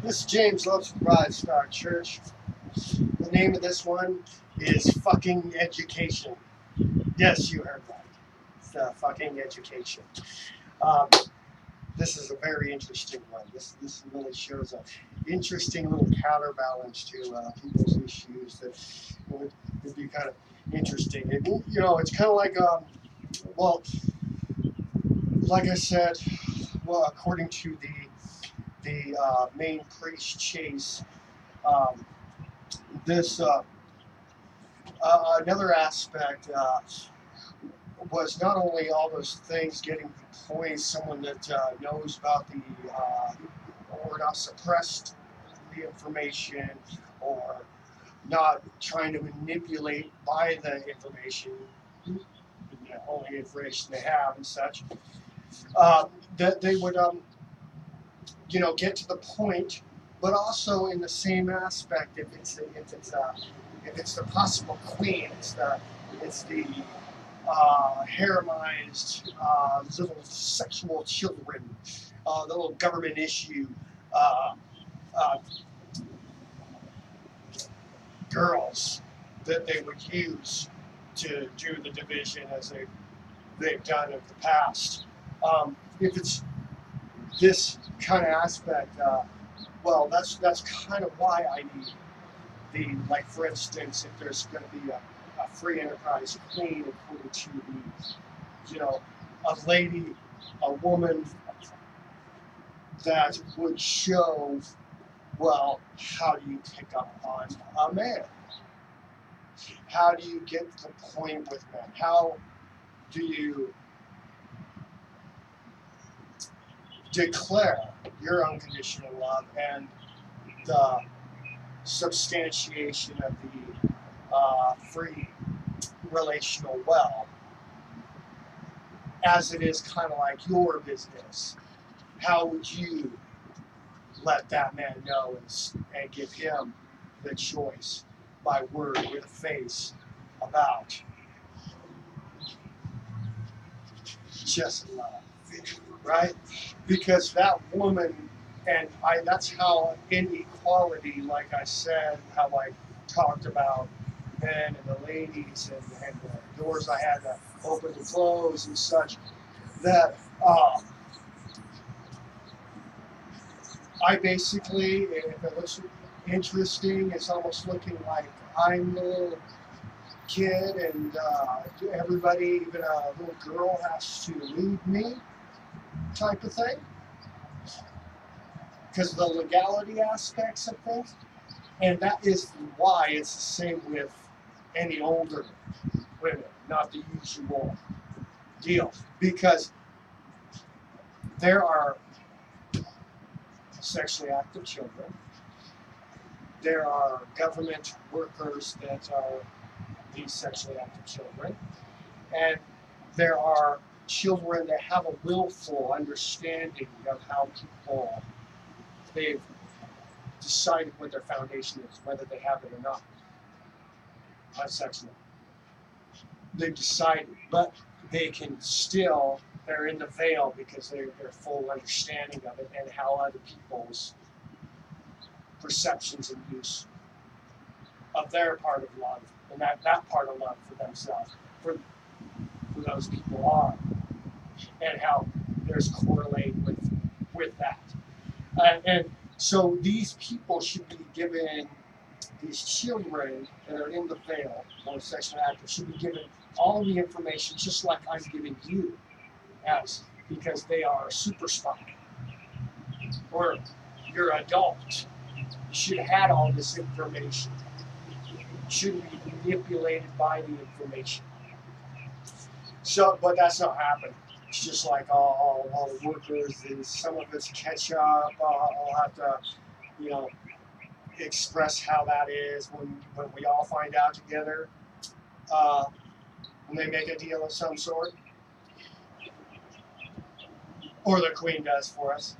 This is James Loves to Ride Star Church. The name of this one is Fucking Education. Yes, you heard that. It's fucking education. Um, this is a very interesting one. This really shows an interesting little counterbalance to people's issues that would be kind of interesting. It's kind of like, well, like I said, well, according to the main priest Chase, um, this another aspect was not only all those things getting deployed, someone that knows about the or not suppressed the information or not trying to manipulate by the information, only information they have and such, that they would get to the point, but also in the same aspect, if it's the possible queen, it's the haremized little sexual children, the little government issue uh, uh, girls that they would use to do the division as they've done in the past. If it's this kind of aspect, well, that's kind of why I need like for instance, if there's going to be a free enterprise queen according to a lady, a woman that would show, well, how do you pick up on a man? How do you get to the point with men? How do you declare your unconditional love and the substantiation of the free relational well, as it is kind of like your business? How would you let that man know and give him the choice by word with a face about just love, right? Because that woman, and that's how inequality, like I said, how I talked about men and the ladies and the doors I had to open and close and such, that I basically, if it looks interesting, it's almost looking like I'm the little kid and everybody, even a little girl, has to lead me type of thing. Because of the legality aspects of things. And that is why it's the same with any older women, not the usual deal. Because there are sexually active children, there are government workers that are these sexually active children, and there are children that have a willful understanding of how people, they've decided what their foundation is, whether they have it or not, have sex with. They've decided, but they can still, they're in the veil because they're full understanding of it and how other people's perceptions and use of their part of love and that part of love for themselves, for those people are, and how there's correlate with that. And so these people should be given, these children that are in the veil, or sexual actors, should be given all the information just like I'm giving you, because they are a super spy. Or you're an adult. You should have had all this information. You shouldn't be manipulated by the information. So, but that's not happening. It's just like all the workers, and some of it's catch up. I'll have to, you know, express how that is when we all find out together. Uh, when they make a deal of some sort, or the queen does for us.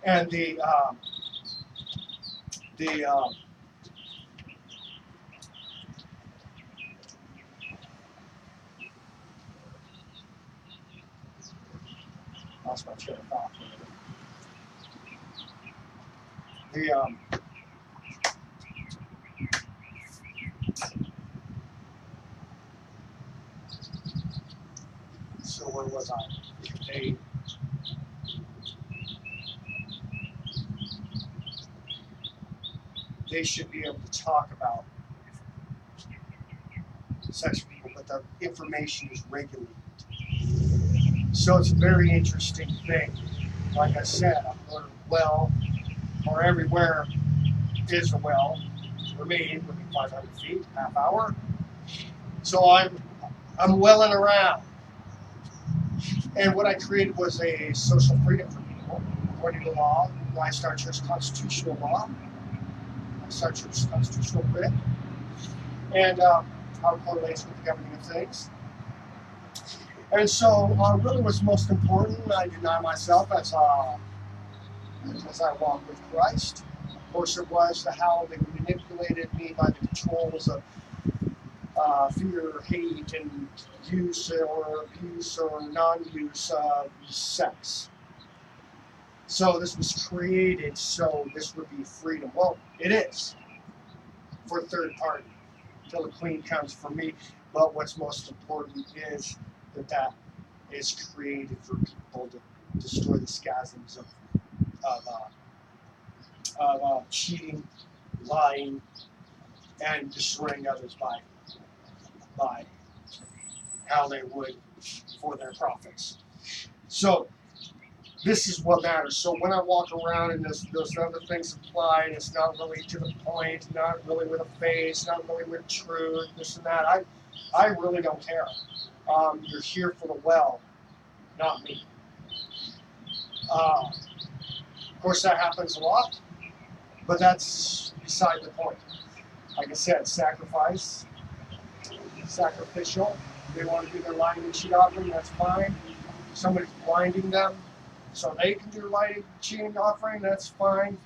And the lost my train of thought. The so where was I? They should be able to talk about sex with people, but the information is regulated. So it's a very interesting thing. Like I said, I'm going to well, or everywhere is a well for me, within 500 feet, half hour. So I'm welling around. And what I created was a social freedom for people, according to law, Lifestyle Church constitutional law, Lifestyle Church constitutional writ, and how it correlates with the governing of things. And so, really, what's most important, I deny myself as I walk with Christ. Of course, it was how they manipulated me by the controls of fear, hate, and use or abuse or non-use of sex. So this was created so this would be freedom. Well, it is for third party until the queen comes for me. But what's most important is that is created for people to destroy the schisms of cheating, lying, and destroying others by how they would for their profits. So this is what matters. So when I walk around and those other things apply, and it's not really to the point, not really with a face, not really with truth, this and that, I really don't care. You're here for the well, not me. Of course, that happens a lot, but that's beside the point. Like I said, sacrificial. They want to do their lying and cheat offering, that's fine. Somebody's blinding them so they can do lying and cheating offering, that's fine.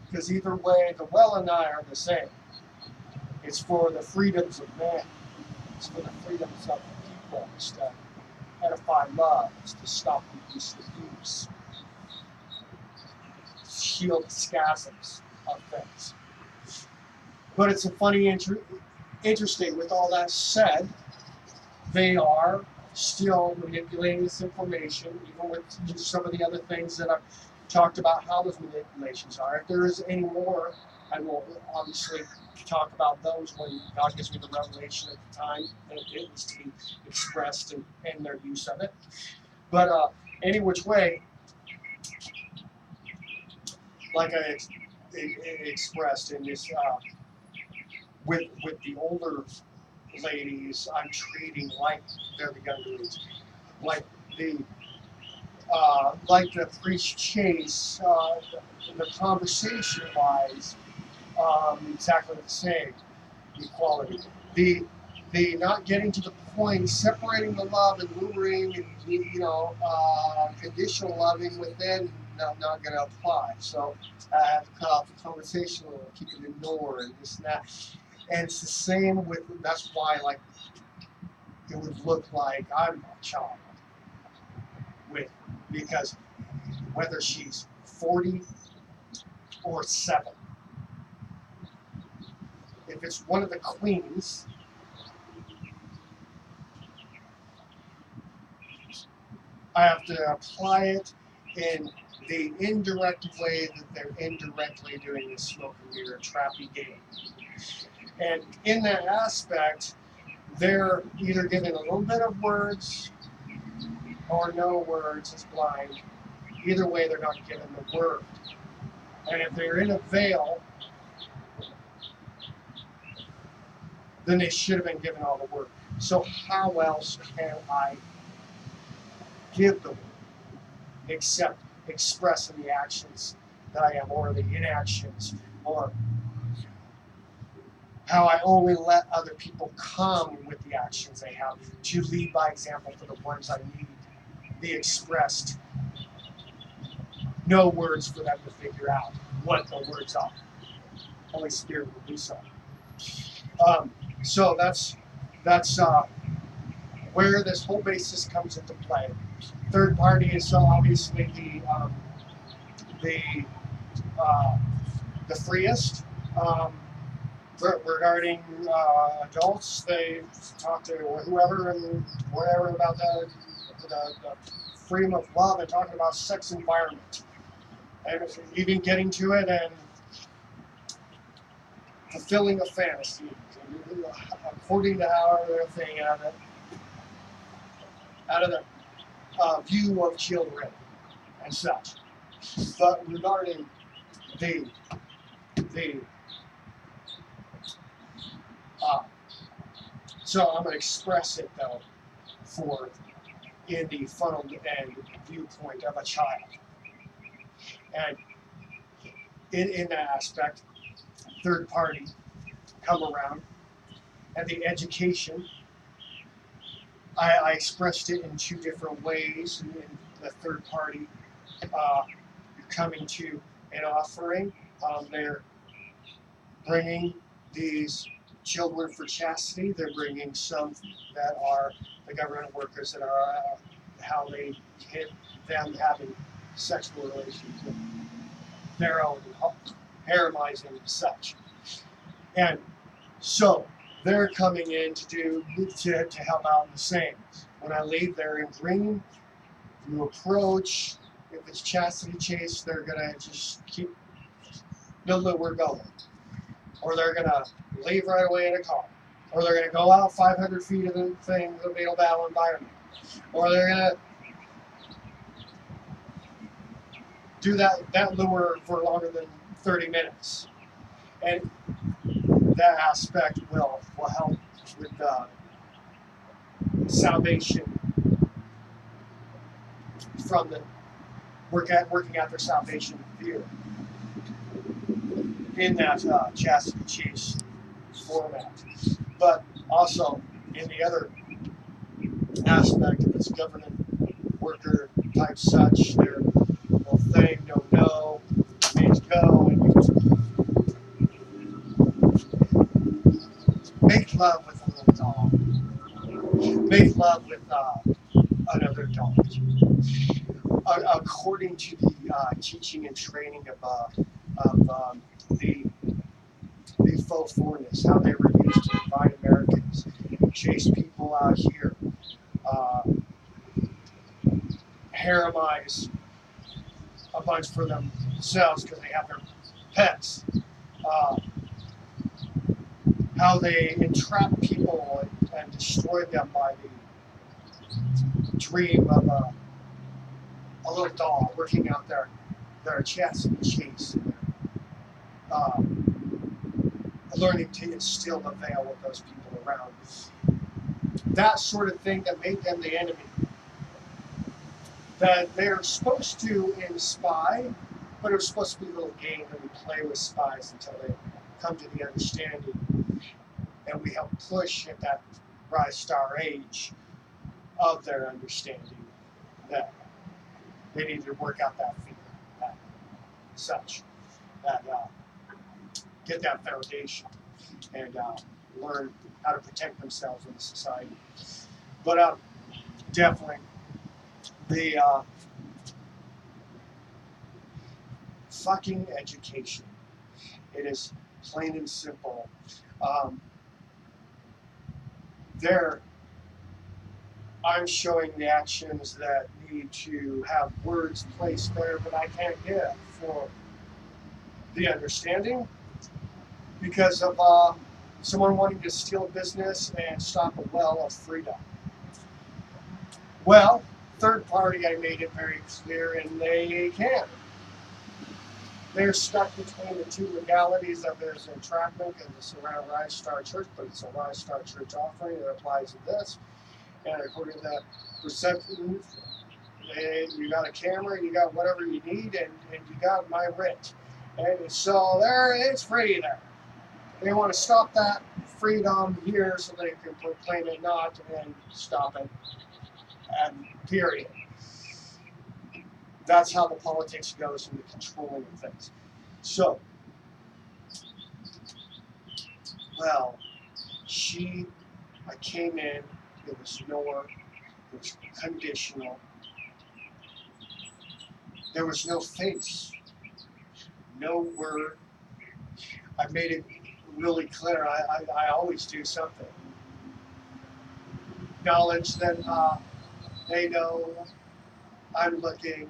Because either way, the well and I are the same. It's for the freedoms of man. It's for the freedoms of the people. It's to edify love. It's to stop abuse and abuse. Heal the schisms of things. But it's a funny, interesting. With all that said, they are still manipulating this information, even with some of the other things that I've talked about how those manipulations are. If there is any more, I will obviously talk about those when God gives me the revelation at the time that it was to be expressed and their use of it. But any which way, like I expressed in this, with the older ladies, I'm treating like they're the younger age, like the priest Chase, the conversation-wise, exactly the same, equality. The not getting to the point, separating the love and luring and conditional loving within not going to apply. So I have to cut off the conversation or keep it ignored and this and that. And it's the same with, that's why like it would look like I'm a child with, because whether she's 40 or 7, if it's one of the queens, I have to apply it in the indirect way that they're indirectly doing this smoke and mirror trappy game. And in that aspect, they're either giving a little bit of words or no words, it's blind. Either way, they're not given the word. And if they're in a veil, then they should have been given all the word. So how else can I give the word except expressing the actions that I am, or the inactions, or how I only let other people come with the actions they have to lead by example for the ones I need be expressed. No words for them to figure out what the words are. Holy Spirit will do so. So that's where this whole basis comes into play. Third party is obviously the the freest. Regarding adults, they talk to whoever and whatever about the freedom of love and talking about sex environment. And even getting to it and fulfilling a fantasy, according to how they're thinking out of the view of children and such. But regarding the so I'm going to express it though for in the funnel end viewpoint of a child, and in that aspect, third party come around, and the education. I expressed it in two different ways. In the third party, coming to an offering, they're bringing these children for chastity. They're bringing some that are the government workers that are how they hit them having sexual relations with their own haremizing and such. And so they're coming in to help out in the same. When I leave, they're in green. You approach. If it's chastity chase, they're gonna just keep. They'll know we're going, or they're gonna leave right away in a car, or they're gonna go out 500 feet of the thing, the male battle environment, or they're gonna do that lure for longer than 30 minutes, and that aspect will help with salvation from the working out their salvation fear in that chastity chase format. But also in the other aspect of this government worker type such, their whole thing, don't know, means go, and make love with a little dog. Make love with another dog. According to the teaching and training of the faux foreigners, how they were used to divide Americans, chase people out here, haremize a bunch for themselves because they have their pets, how they entrap people and destroy them by the dream of a little doll working out their chastity chase, learning to instill the veil with those people around. That sort of thing that made them the enemy. That they're supposed to spy, but it was supposed to be a little game that we play with spies until they come to the understanding, and we help push at that rise star age of their understanding that they need to work out that fear, that such, that get that foundation and learn how to protect themselves in the society. But definitely the fucking education. It is plain and simple. There, I'm showing the actions that need to have words placed there that I can't give for the understanding because of someone wanting to steal a business and stop a well of freedom. Well, third party, I made it very clear, and they can. They're stuck between the two legalities of there's entrapment and it's around Rise Star Church, but it's a Rise Star Church offering that applies to this. And according to that perception, you got a camera, you got whatever you need, and you got my writ. And so there, it's free there. They want to stop that freedom here so they can proclaim it not and stop it. And period. That's how the politics goes in the controlling of things. So, well, I came in, it was it was conditional. There was no face, no word, I've made it really clear. I always do something. Acknowledge that they know I'm looking.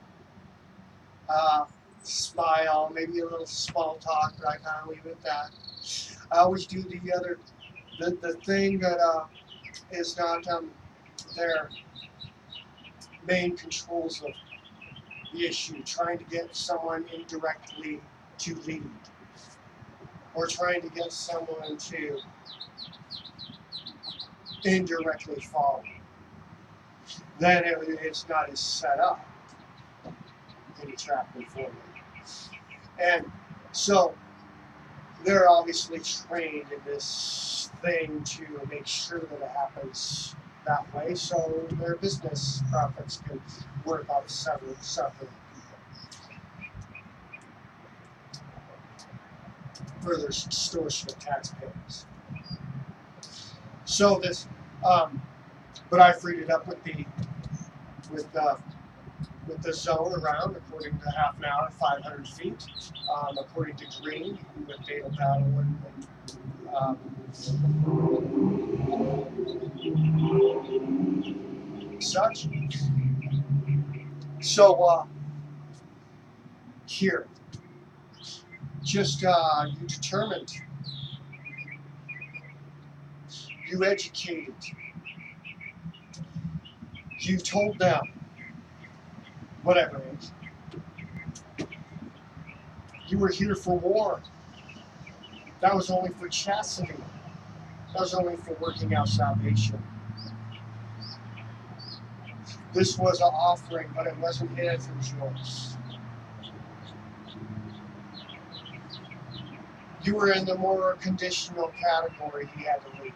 Smile, maybe a little small talk, but I kind of leave it at that. I always do the thing that is not their main controls of the issue, trying to get someone indirectly to lead, or trying to get someone to indirectly follow. Then it's not as set up any trap before me. And so they're obviously trained in this thing to make sure that it happens that way, so their business profits can work off several people. Further extortion of taxpayers. So this, but I freed it up with the zone around, according to half an hour, 500 feet, according to Green, with data battle and such. So here, just you determined, you educated, you told them, whatever it is. You were here for war. That was only for chastity. That was only for working out salvation. This was an offering, but it wasn't his, it was yours. You were in the more conditional category. He had to leave.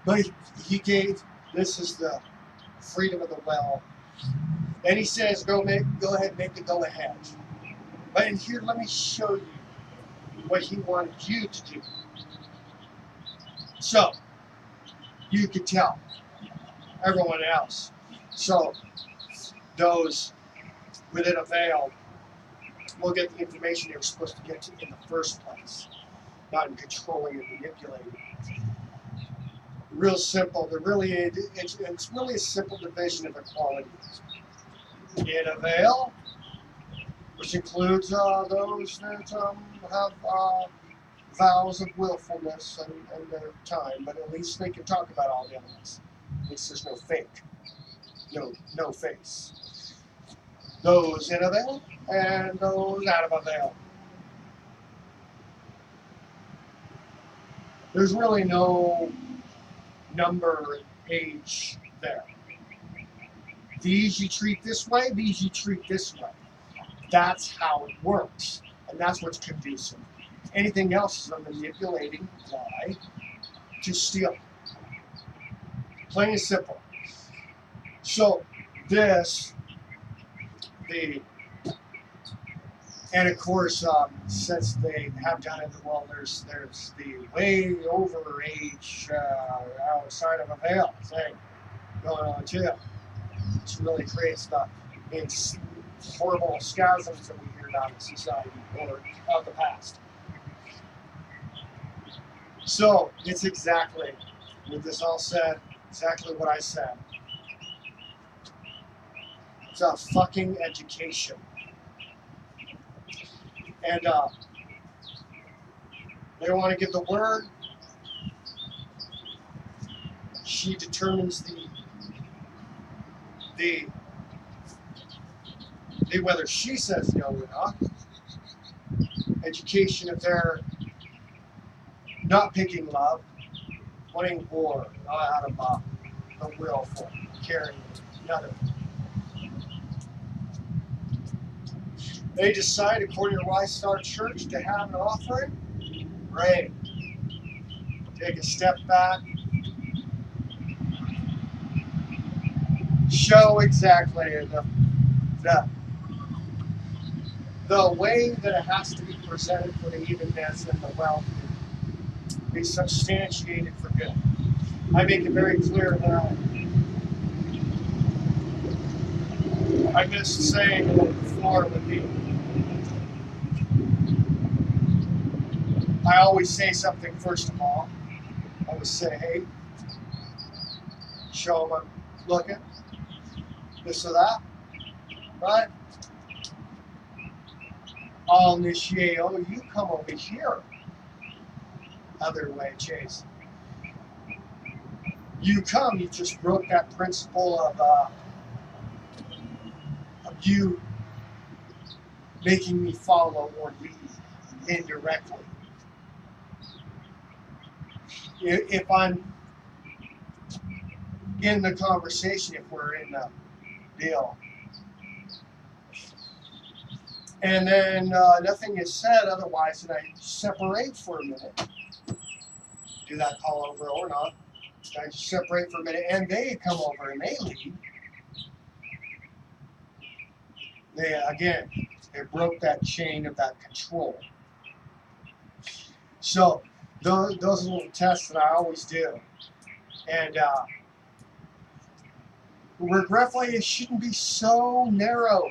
But he gave, this is the freedom of the well. And he says, go ahead, make the go ahead. But in here, let me show you what he wanted you to do. So, you could tell everyone else. So, those within a veil will get the information they were supposed to get to in the first place, not in controlling and manipulating. Real simple. It's really a simple division of equality. In a veil, which includes those that have vows of willfulness and their time, but at least they can talk about all the elements. At least there's no fake, no face. Those in a veil and those out of a veil. There's really no number, age there. These you treat this way, these you treat this way. That's how it works, and that's what's conducive. Anything else is a manipulating lie to steal. Plain and simple. So and of course, since they have done it, well, there's the way over age outside of a veil thing going on too, which really creates these horrible schisms that we hear about in society or of the past. So it's exactly, with this all said, exactly what I said. It's a fucking education. And they want to give the word. She determines the whether she says no or not. Education if they're not picking love, wanting war out of the will for caring another. They decide, according to Rice Star Church, to have an offering. Great. Take a step back. Show exactly the way that it has to be presented for the evenness and the wealth to be substantiated for good. I make it very clear that I missed saying that the floor would be I always say something first of all. I always say, hey, show them I'm looking, this or that, right? I'll initiate, oh, you come over here. Other way, Chase. You come, you just broke that principle of you making me follow or lead indirectly. If I'm in the conversation, if we're in the deal, and then nothing is said otherwise, and I separate for a minute, do that call over or not, I just separate for a minute, and they come over and they lead. They broke that chain of that control. So those little tests that I always do, and regretfully, it shouldn't be so narrow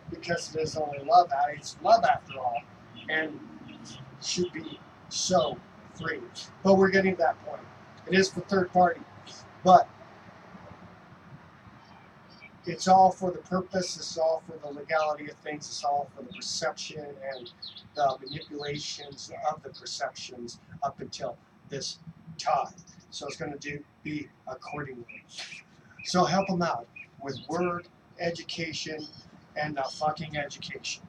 because it is only love. It's love after all, and should be so free. But we're getting to that point. It is for third party, but it's all for the purpose. It's all for the legality of things. It's all for the perception and the manipulations of the perceptions up until this time. So it's going to be accordingly. So help them out with word education and fucking education.